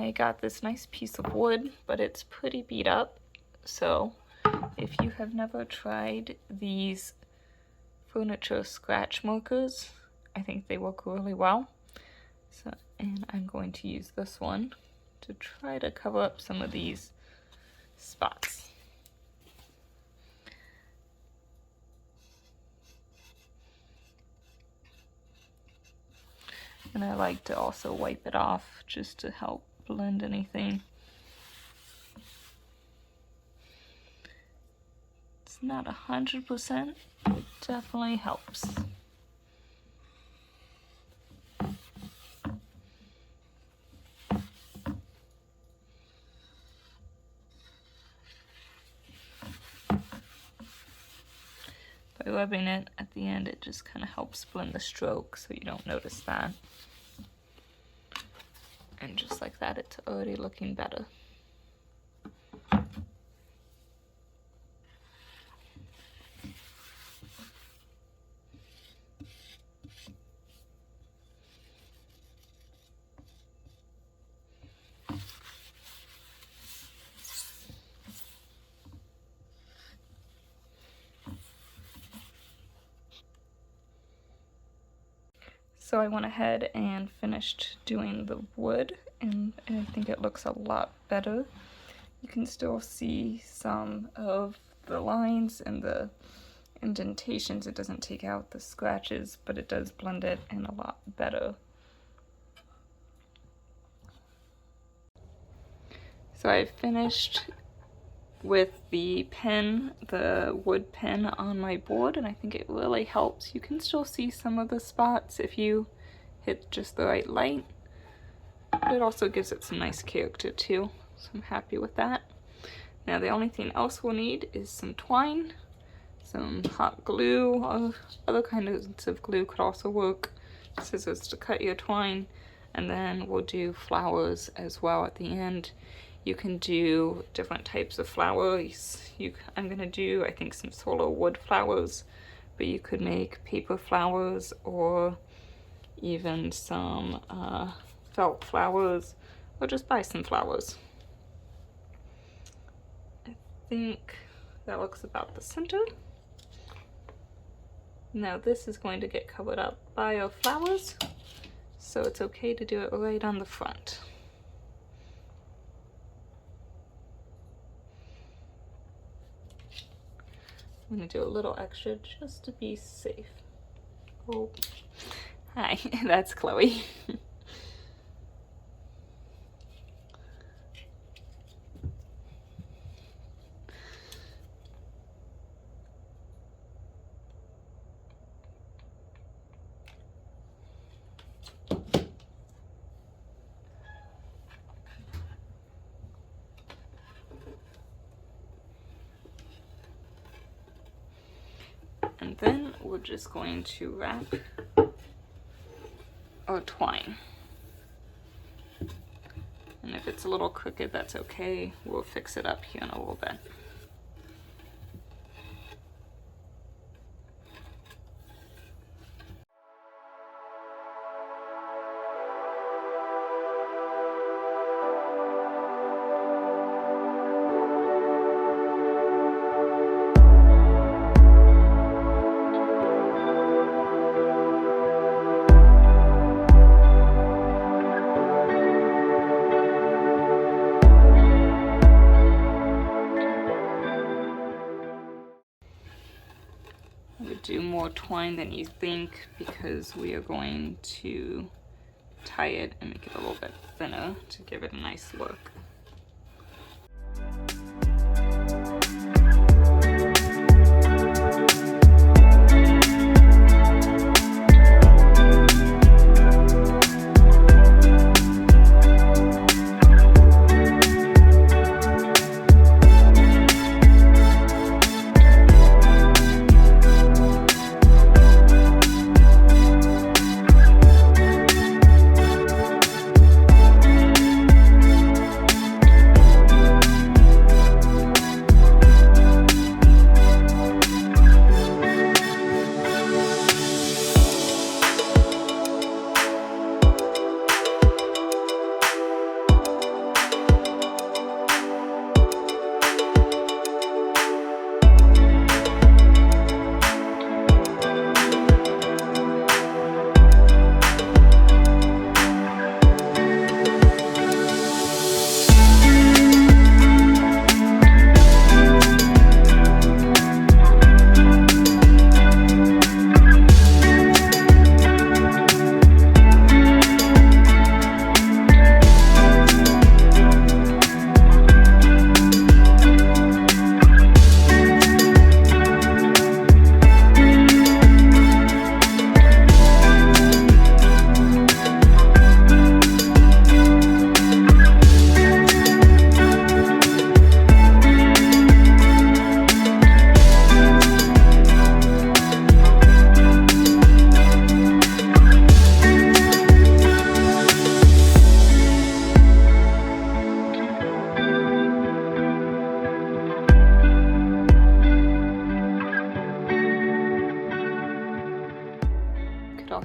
I got this nice piece of wood, but it's pretty beat up. So if you have never tried these furniture scratch markers, I think they work really well. So, and I'm going to use this one to try to cover up some of these spots. And I like to also wipe it off just to help blend anything. It's not 100%, but it definitely helps. By rubbing it at the end, it just kind of helps blend the stroke so you don't notice that. And just like that, it's already looking better. So I went ahead and finished doing the wood, and I think it looks a lot better. You can still see some of the lines and the indentations. It doesn't take out the scratches, but it does blend it in a lot better. So I finished with the pen, the wood pen on my board, and I think it really helps. You can still see some of the spots if you hit just the right light, but it also gives it some nice character too, so I'm happy with that. Now the only thing else we'll need is some twine, some hot glue, or other kinds of glue could also work, scissors to cut your twine, and then we'll do flowers as well at the end. You can do different types of flowers. I'm gonna do, I think, some Sola wood flowers, but you could make paper flowers or even some felt flowers, or just buy some flowers. I think that looks about the center. Now this is going to get covered up by our flowers, so it's okay to do it right on the front. I'm gonna do a little extra just to be safe. Oh, hi, that's Chloe. And then we're just going to wrap our twine. And if it's a little crooked, that's okay. We'll fix it up here in a little bit. Do more twine than you think because we are going to tie it and make it a little bit thinner to give it a nice look.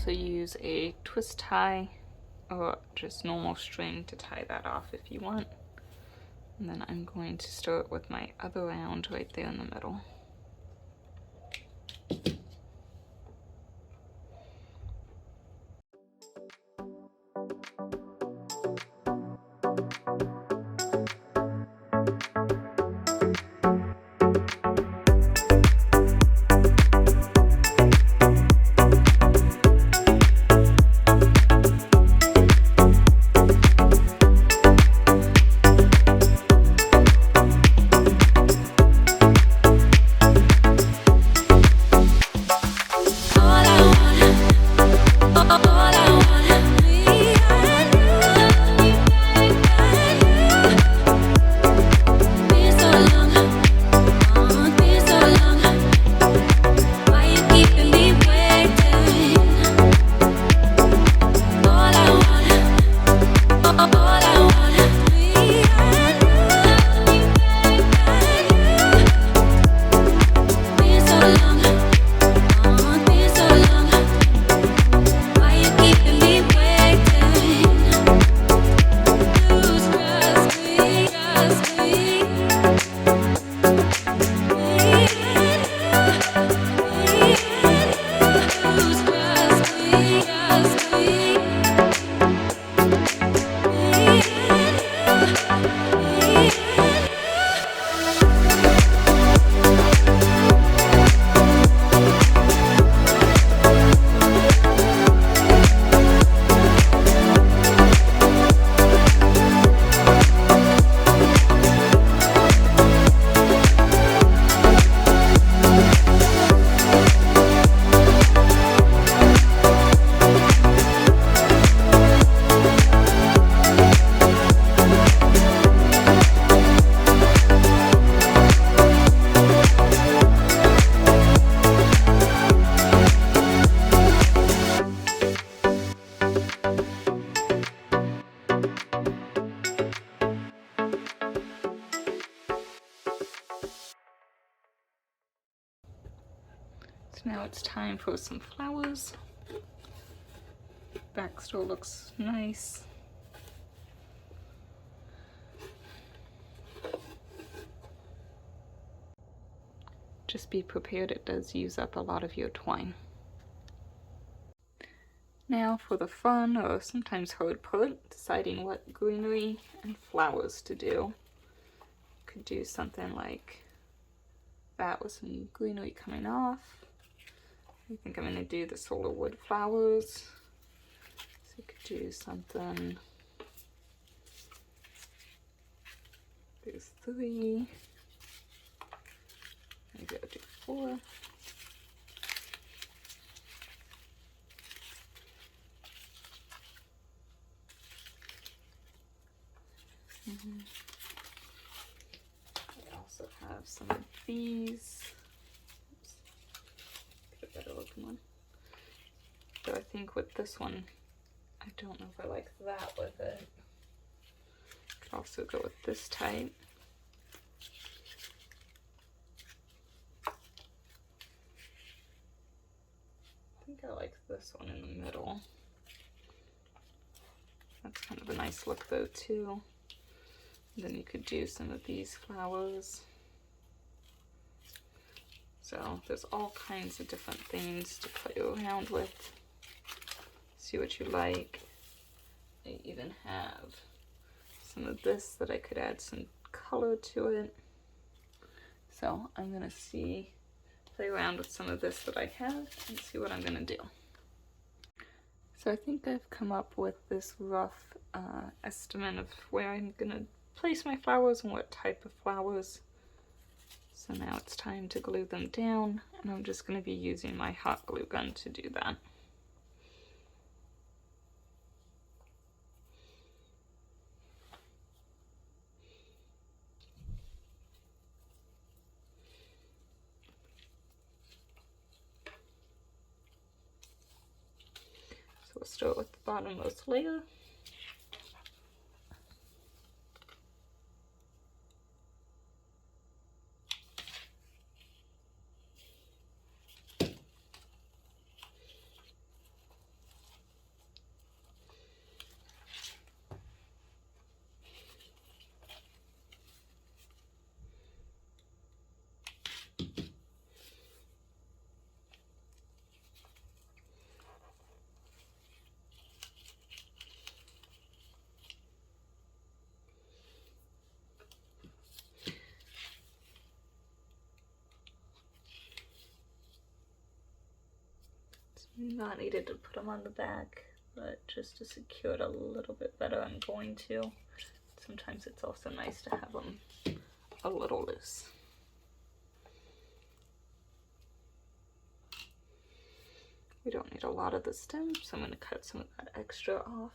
also use a twist tie or just normal string to tie that off if you want. And then I'm going to start with my other round right there in the middle. So now it's time for some flowers. Back still looks nice. Just be prepared, it does use up a lot of your twine. Now for the fun, or sometimes hard part, deciding what greenery and flowers to do. Could do something like that with some greenery coming off. I think I'm going to do the Sola wood flowers. So you could do something. There's 3. Maybe I'll do 4. I also have some of these. Oops. Get a better looking one. So I think with this one, I don't know if I like that with it. Could also go with this type. I think I like this one in the middle. That's kind of a nice look though too. And then you could do some of these flowers. So there's all kinds of different things to play around with. See what you like. I even have some of this that I could add some color to it. So I'm gonna play around with some of this that I have and see what I'm gonna do. So I think I've come up with this rough estimate of where I'm gonna place my flowers and what type of flowers. So now it's time to glue them down, and I'm just gonna be using my hot glue gun to do that. So we'll start with the bottommost layer. Not needed to put them on the back, but just to secure it a little bit better, I'm going to. Sometimes it's also nice to have them a little loose. We don't need a lot of the stem, so I'm going to cut some of that extra off.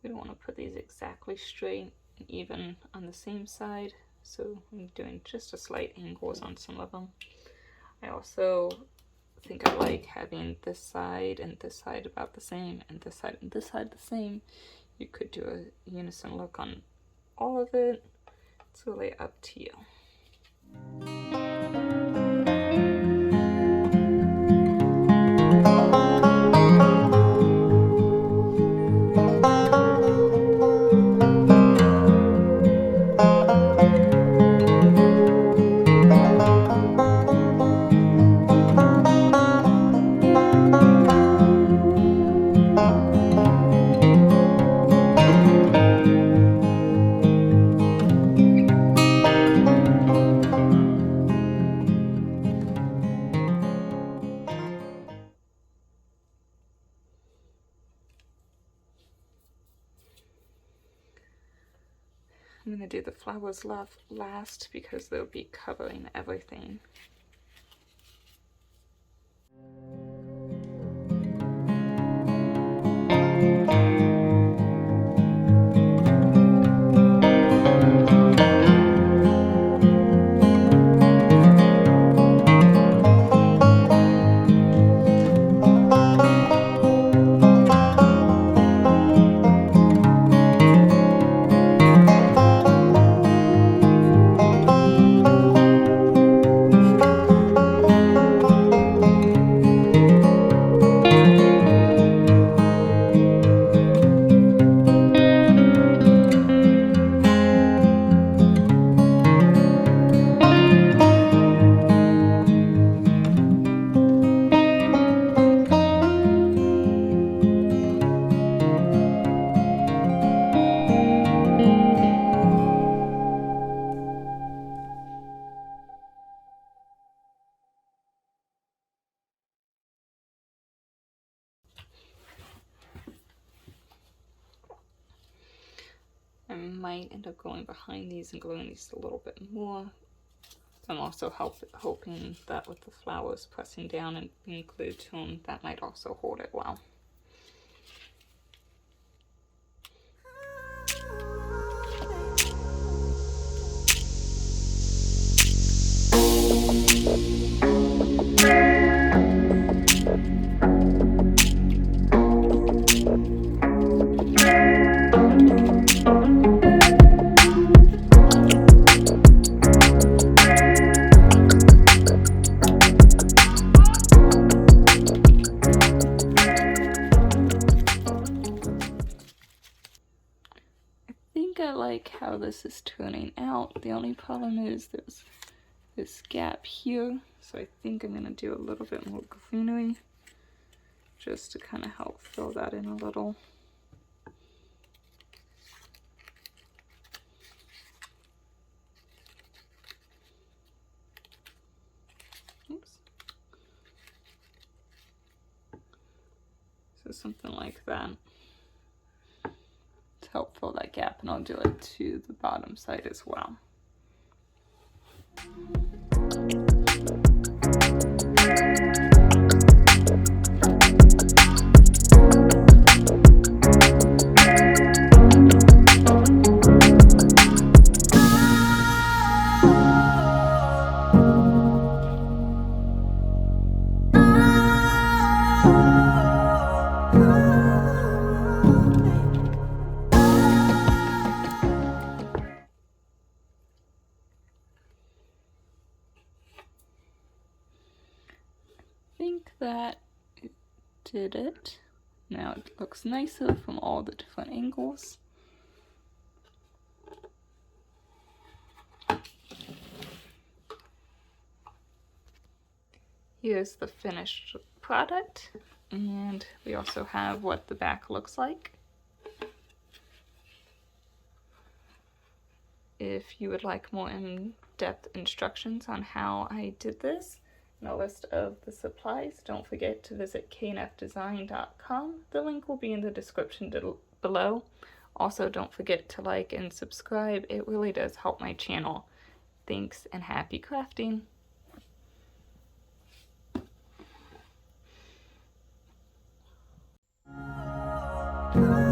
We don't want to put these exactly straight and even on the same side, so I'm doing just a slight angles on some of them. I also think I like having this side and this side about the same, and this side and this side the same. You could do a unison look on all of it. It's really up to you. I'm going to do the flowers last because they'll be covering everything. I might end up going behind these and gluing these a little bit more. I'm also hoping that with the flowers pressing down and being glued to them, that might also hold it well. I like how this is turning out. The only problem is there's this gap here, so I think I'm going to do a little bit more greenery just to kind of help fill that in a little. Oops. So something like that to help fill that gap, and I'll do it to the bottom side as well. that it did it. Now it looks nicer from all the different angles. Here's the finished product, and we also have what the back looks like. If you would like more in-depth instructions on how I did this and a list of the supplies, don't forget to visit knfdesign.com. The link will be in the description below. Also, don't forget to like and subscribe. It really does help my channel. Thanks and happy crafting! Thank you.